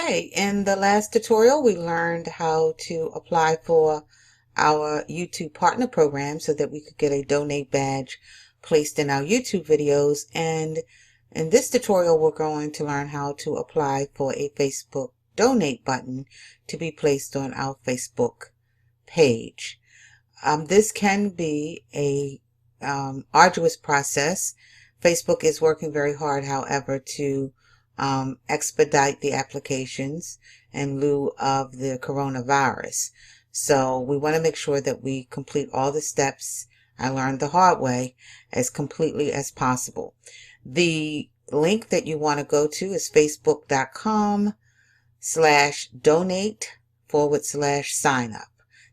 Okay, in the last tutorial, we learned how to apply for our YouTube partner program so that we could get a donate badge placed in our YouTube videos. And in this tutorial, we're going to learn how to apply for a Facebook donate button to be placed on our Facebook page. This can be a arduous process. Facebook is working very hard, however, to expedite the applications in lieu of the coronavirus. So we want to make sure that we complete all the steps, I learned the hard way, as completely as possible. The link that you want to go to is facebook.com/donate/sign up.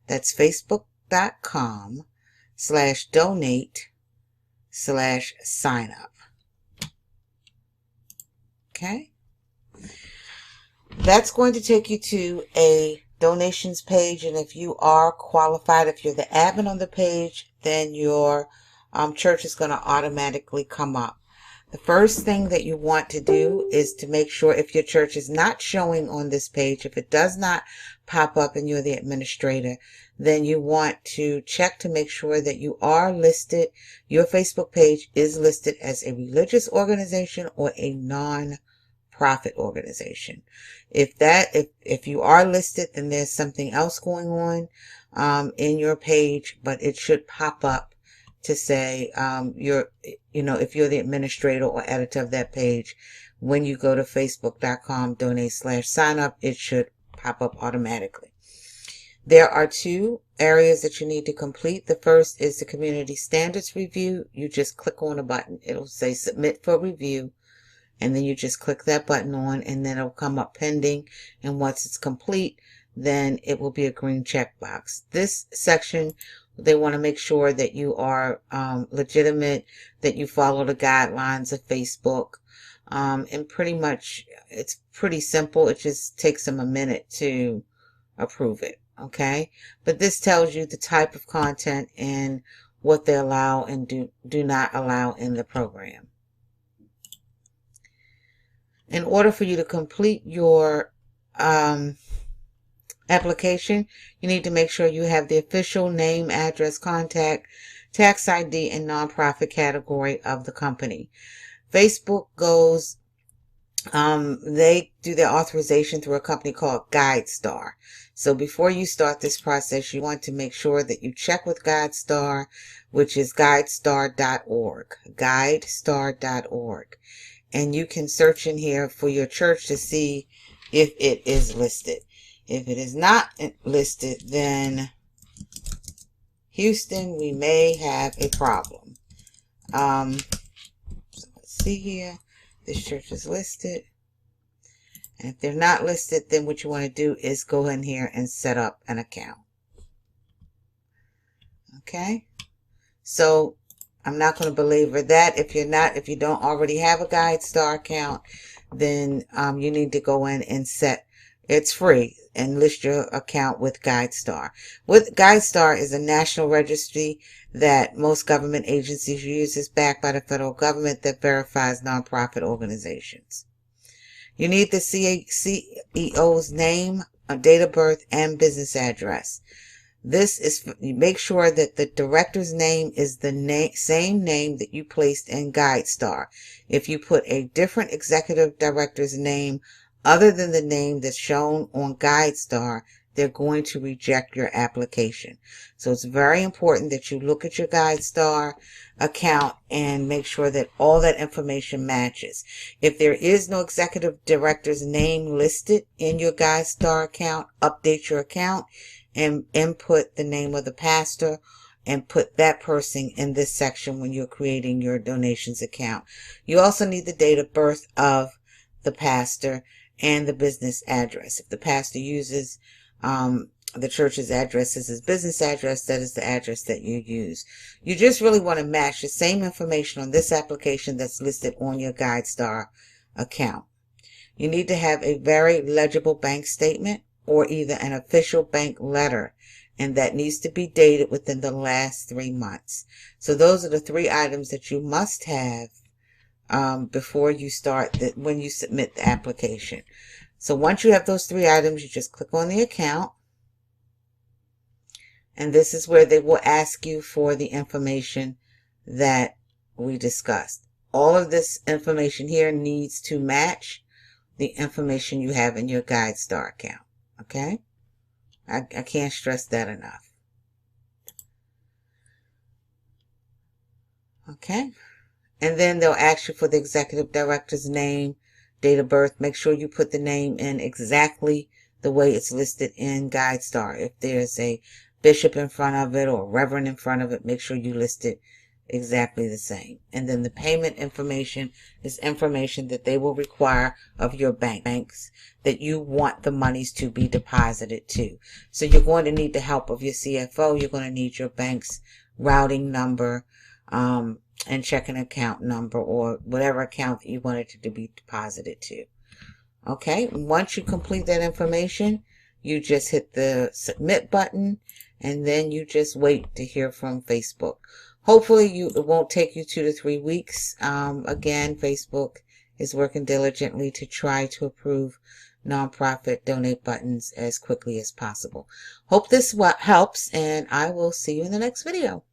That's facebook.com/donate/sign up. Okay, that's going to take you to a donations page, and if you are qualified, if you're the admin on the page, then your church is going to automatically come up. The first thing that you want to do is to make sure, if your church is not showing on this page, if it does not pop up and you're the administrator, then you want to check to make sure that you are listed, your Facebook page is listed as a religious organization or a non-profit organization. If you are listed, then there's something else going on in your page, but it should pop up to say if you're the administrator or editor of that page, when you go to facebook.com/donate/sign up, it should pop up automatically. There are two areas that you need to complete. The first is the community standards review. You just click on a button. It'll say submit for review, and then you just click that button on, and then it'll come up pending, and once it's complete, then it will be a green checkbox. This section, they want to make sure that you are legitimate, that you follow the guidelines of Facebook, and pretty much it's pretty simple. It just takes them a minute to approve it. Okay, but this tells you the type of content and what they allow and do not allow in the program. In order for you to complete your application, you need to make sure you have the official name, address, contact, tax ID, and nonprofit category of the company. Facebook goes, they do their authorization through a company called GuideStar. So before you start this process, you want to make sure that you check with GuideStar, which is guidestar.org, guidestar.org. And you can search in here for your church to see if it is listed. If it is not listed, then Houston, we may have a problem. So let's see here. This church is listed. And if they're not listed, then what you want to do is go in here and set up an account. Okay. So I'm not going to belabor that. If you don't already have a GuideStar account, then you need to go in and it's free, and list your account with GuideStar. GuideStar is a national registry that most government agencies use. Is backed by the federal government that verifies nonprofit organizations. You need the CEO's name, date of birth, and business address. You make sure that the director's name is the same name that you placed in GuideStar. If you put a different executive director's name other than the name that's shown on GuideStar, they're going to reject your application. So it's very important that you look at your GuideStar account and make sure that all that information matches. If there is no executive director's name listed in your GuideStar account, update your account and input the name of the pastor and put that person in this section when you're creating your donations account. You also need the date of birth of the pastor and the business address. If the pastor uses the church's address as his business address, that is the address that you use. You just really want to match the same information on this application that's listed on your GuideStar account. You need to have a very legible bank statement or either an official bank letter, and that needs to be dated within the last 3 months. So those are the 3 items that you must have before you start when you submit the application. So once you have those 3 items, you just click on the account. And this is where they will ask you for the information that we discussed. All of this information here needs to match the information you have in your GuideStar account. Okay? I can't stress that enough. Okay? And then they'll ask you for the executive director's name, date of birth. Make sure you put the name in exactly the way it's listed in GuideStar. If there's a bishop in front of it or reverend in front of it, make sure you list it exactly the same. And then the payment information is information that they will require of your banks that you want the monies to be deposited to. So you're going to need the help of your CFO. You're going to need your bank's routing number, and checking account number, or whatever account that you want it to be deposited to. Okay, once you complete that information, you just hit the submit button, and then you just wait to hear from Facebook. Hopefully it won't take you 2 to 3 weeks. Again, Facebook is working diligently to try to approve nonprofit donate buttons as quickly as possible. Hope this helps, and I will see you in the next video.